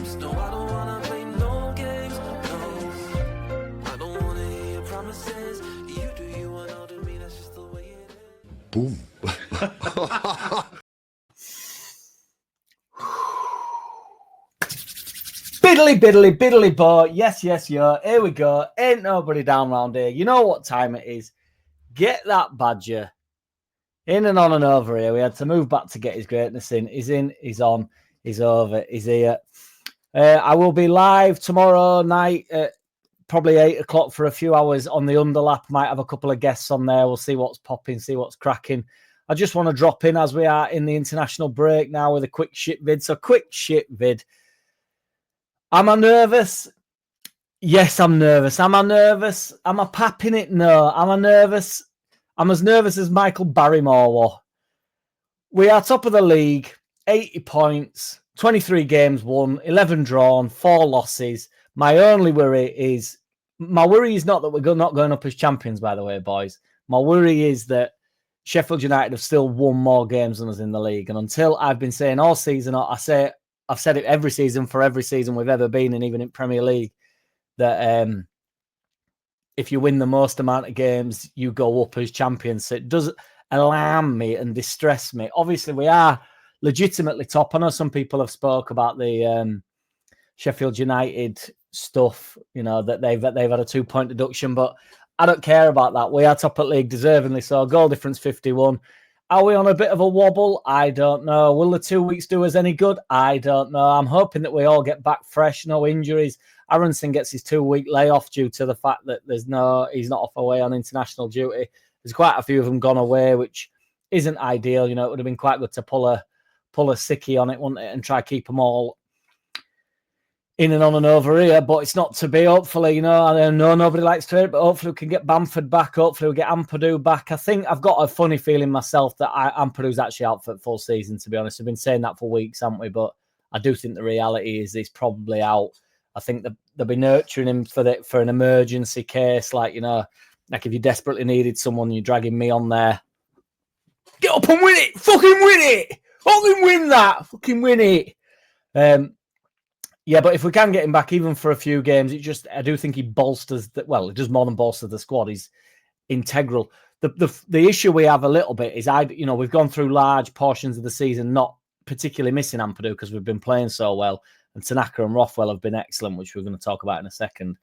games. No, I don't wanna play no games. No, I don't wanna hear your promises. You do you and I'll do me. That's just the way it is. Boom. Biddly bo. Yes, yo. Here we go. Ain't nobody down round here. You know what time it is. Get that badger in and on and over here. We had to move back to get his greatness in. He's in, he's on, he's over, he's here. I will be live tomorrow night at probably 8 o'clock for a few hours on the Underlap. Might have a couple of guests on there. We'll see what's popping, see what's cracking. I just want to drop in as we are in the international break now with a quick shit vid. So quick shit vid. Am I nervous? Yes, I'm nervous. Am I nervous? Am I papping it? No. Am I nervous? I'm as nervous as Michael Barrymore was. We are top of the league, 80 points, 23 games won, 11 drawn, 4 losses. My worry is not that we're not going up as champions, by the way, boys. My worry is that Sheffield United have still won more games than us in the league. And until I've been saying all season, I've said it every season for every season we've ever been in, even in Premier League, that if you win the most amount of games, you go up as champions. So it does alarm me and distress me. Obviously, we are legitimately top. I know some people have spoke about the Sheffield United stuff, you know, that they've had a 2-point deduction, but I don't care about that. We are top at league deservingly so. Goal difference 51. Are we on a bit of a wobble? I don't know. Will the 2 weeks do us any good? I don't know. I'm hoping that we all get back fresh, no injuries. Aronson gets his 2-week layoff due to the fact that he's not off away on international duty. There's quite a few of them gone away, which isn't ideal. You know, it would have been quite good to pull a sickie on it, wouldn't it, and try to keep them all in and on and over here, but it's not to be. Hopefully, you know, I know nobody likes to hear it, but hopefully we can get Bamford back. Hopefully we get Ampadu back. I think I've got a funny feeling myself that Ampadu's actually out for full season, to be honest. We've been saying that for weeks, haven't we? But I do think the reality is he's probably out. I think they'll be nurturing him for an emergency case, like, you know, like if you desperately needed someone, you're dragging me on there. Get up and win it! Fucking win it! Fucking win that! Fucking win it! Yeah, but if we can get him back, even for a few games, I do think he bolsters it does more than bolster the squad. He's integral. The issue we have a little bit is we've gone through large portions of the season not particularly missing Ampadu because we've been playing so well, and Tanaka and Rothwell have been excellent, which we're going to talk about in a second.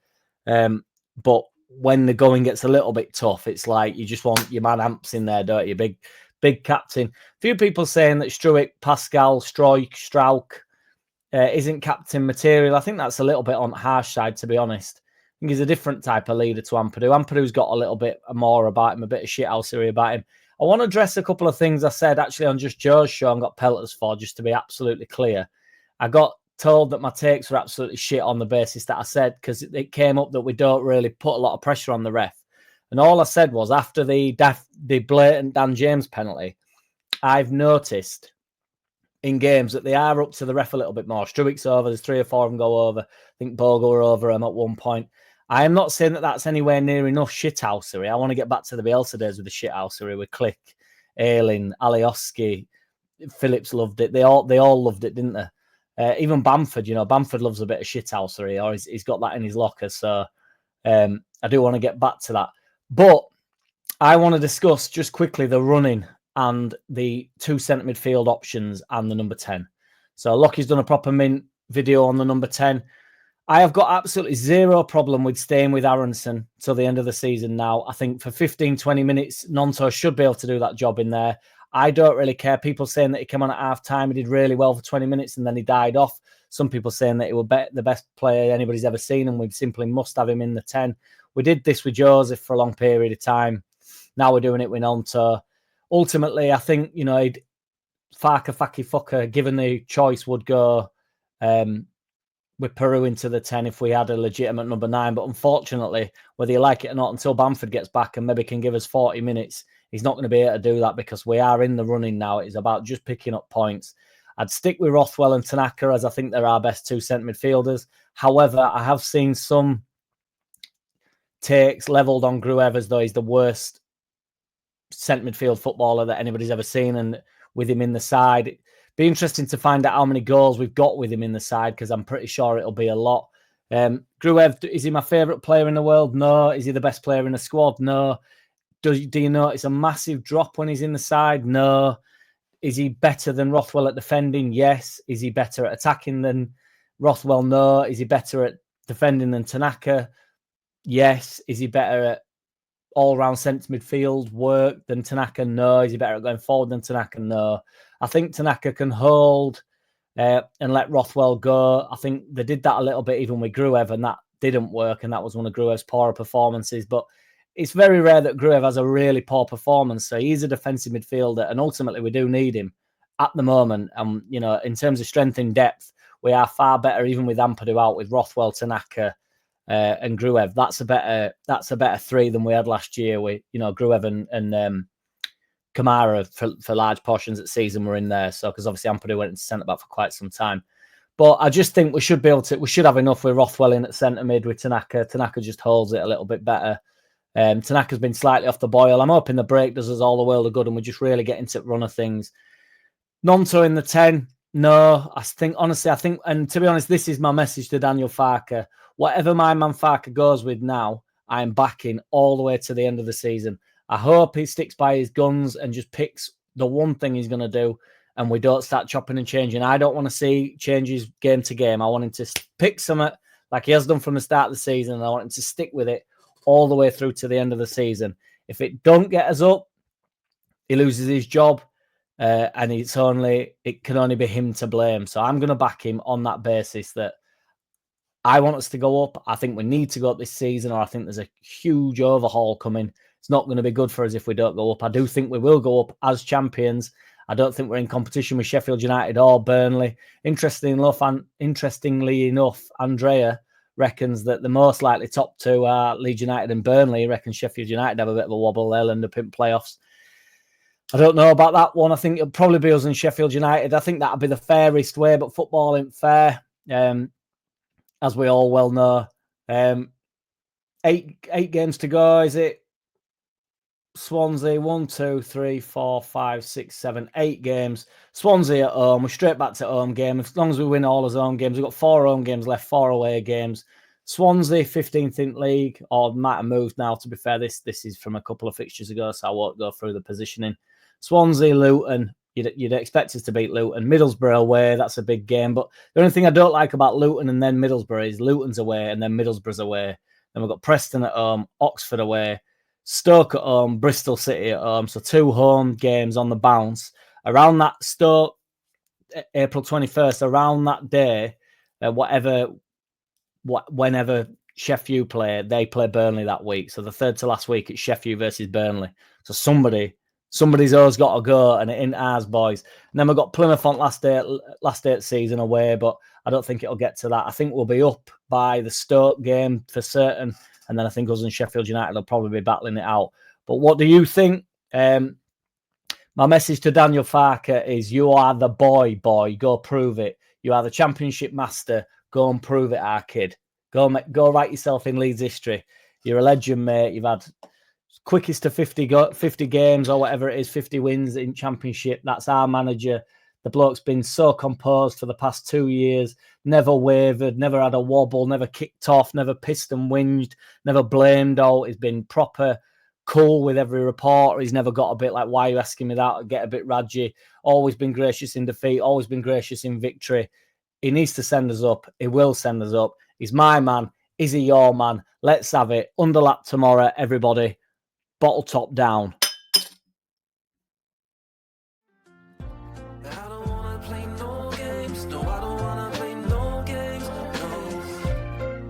But when the going gets a little bit tough, it's like you just want your man Amps in there, don't you? Big captain. A few people saying that Struijk, Pascal, Strauch isn't captain material. I think that's a little bit on the harsh side, to be honest. I think he's a different type of leader to Ampadu. Ampadu's got a little bit more about him, a bit of shithousery about him. I want to address a couple of things I said actually on Just Joe's show and got pelters for, just to be absolutely clear. I got told that my takes were absolutely shit on the basis that I said, because it came up that we don't really put a lot of pressure on the ref. And all I said was, after the blatant Dan James penalty, I've noticed in games that they are up to the ref a little bit more. Struijk's over. There's 3 or 4 of them go over. I think Bogle were over him at one point. I am not saying that that's anywhere near enough shithousery. I want to get back to the Bielsa days with the shithousery with Click, Ayling, Alioski. Phillips loved it. They all loved it, didn't they? Even Bamford, you know, Bamford loves a bit of shithousery, or he's got that in his locker. So I do want to get back to that. But I want to discuss just quickly the running and the 2 centre midfield options and the number 10. So Lockie's done a proper mint video on the number 10. I have got absolutely zero problem with staying with Aronson till the end of the season now. I think for 15, 20 minutes, Nonto should be able to do that job in there. I don't really care. People saying that he came on at half-time, he did really well for 20 minutes and then he died off. Some people saying that he was the best player anybody's ever seen and we simply must have him in the 10. We did this with Joseph for a long period of time. Now we're doing it with Nonto. Ultimately, I think, you know, Farke, given the choice, would go with Peru into the 10 if we had a legitimate number 9. But unfortunately, whether you like it or not, until Bamford gets back and maybe can give us 40 minutes, he's not going to be able to do that because we are in the running now. It's about just picking up points. I'd stick with Rothwell and Tanaka as I think they're our best 2 centre midfielders. However, I have seen some takes levelled on Gruev as though he's the worst centre midfield footballer that anybody's ever seen, and with him in the side, Be interesting to find out how many goals we've got with him in the side, because I'm pretty sure it'll be a lot. Gruev, is he my favourite player in the world? No. Is he the best player in the squad? No. Do you notice a massive drop when he's in the side? No. Is he better than Rothwell at defending? Yes. Is he better at attacking than Rothwell? No. Is he better at defending than Tanaka? Yes. Is he better at all-round centre midfield work than Tanaka? No. Is he better at going forward than Tanaka? No. I think Tanaka can hold and let Rothwell go. I think they did that a little bit even with Gruev, and that didn't work, and that was one of Gruev's poorer performances. But it's very rare that Gruev has a really poor performance, so he's a defensive midfielder, and ultimately we do need him at the moment. And, you know, in terms of strength in depth, we are far better, even with Ampadu out, with Rothwell, Tanaka, and Gruev. That's a better three than we had last year. We, you know, Gruev and Kamara for large portions of the season were in there. So, because obviously Ampadu went into centre back for quite some time. But I just think we should have enough with Rothwell in at centre mid with Tanaka. Tanaka just holds it a little bit better. Tanaka's been slightly off the boil. I'm hoping the break does us all the world of good and we just really get into the run of things. Nonto in the 10. No, honestly, and to be honest, this is my message to Daniel Farke. Whatever my man Farke goes with now, I am backing all the way to the end of the season. I hope he sticks by his guns and just picks the one thing he's going to do, and we don't start chopping and changing. I don't want to see changes game to game. I want him to pick something like he has done from the start of the season, and I want him to stick with it all the way through to the end of the season. If it don't get us up, he loses his job, and it can only be him to blame. So I'm going to back him on that basis that I want us to go up. I think we need to go up this season, or I think there's a huge overhaul coming. It's not going to be good for us if we don't go up. I do think we will go up as champions. I don't think we're in competition with Sheffield United or Burnley. Interestingly enough, Andrea reckons that the most likely top two are Leeds United and Burnley. He reckons Sheffield United have a bit of a wobble. They'll end up in playoffs. I don't know about that one. I think it'll probably be us and Sheffield United. I think that'll be the fairest way, but football ain't fair, as we all well know. 8 games to go, is it? Swansea, 1, 2, 3, 4, 5, 6, 7, 8 games. Swansea at home. We're straight back to home game. As long as we win all his home games, we've got 4 home games left, 4 away games. Swansea, 15th in league, or might have moved now, to be fair. This is from a couple of fixtures ago, so I won't go through the positioning. Swansea, Luton. You'd expect us to beat Luton. Middlesbrough away, that's a big game. But the only thing I don't like about Luton and then Middlesbrough is Luton's away and then Middlesbrough's away. Then we've got Preston at home, Oxford away, Stoke at home, Bristol City at home. So 2 home games on the bounce. Around that Stoke, April 21st, around that day, whenever Sheffield play, they play Burnley that week. So the third to last week, it's Sheffield versus Burnley. So somebody's always got to go, and it ain't ours, boys. And then we've got Plymouth on last day of season away, but I don't think it'll get to that. I think we'll be up by the Stoke game for certain. And then I think us and Sheffield United will probably be battling it out. But what do you think? My message to Daniel Farke is you are the boy. Go prove it. You are the championship master. Go and prove it, our kid. Go write yourself in Leeds history. You're a legend, mate. You've had quickest to 50 games or whatever it is, 50 wins in championship. That's our manager. The bloke's been so composed for the past 2 years, never wavered, never had a wobble, never kicked off, never pissed and whinged, never blamed out. He's been proper cool with every reporter. He's never got a bit like, why are you asking me that? Get a bit radgy. Always been gracious in defeat, always been gracious in victory. He needs to send us up. He will send us up. He's my man. Is he your man? Let's have it. Underlap tomorrow, everybody. Bottle top down. I don't wanna play no games. No, I don't wanna play no games. No,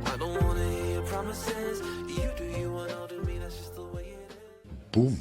I don't wanna hear promises. You do you and I'll do me. That's just the way it is. Boom.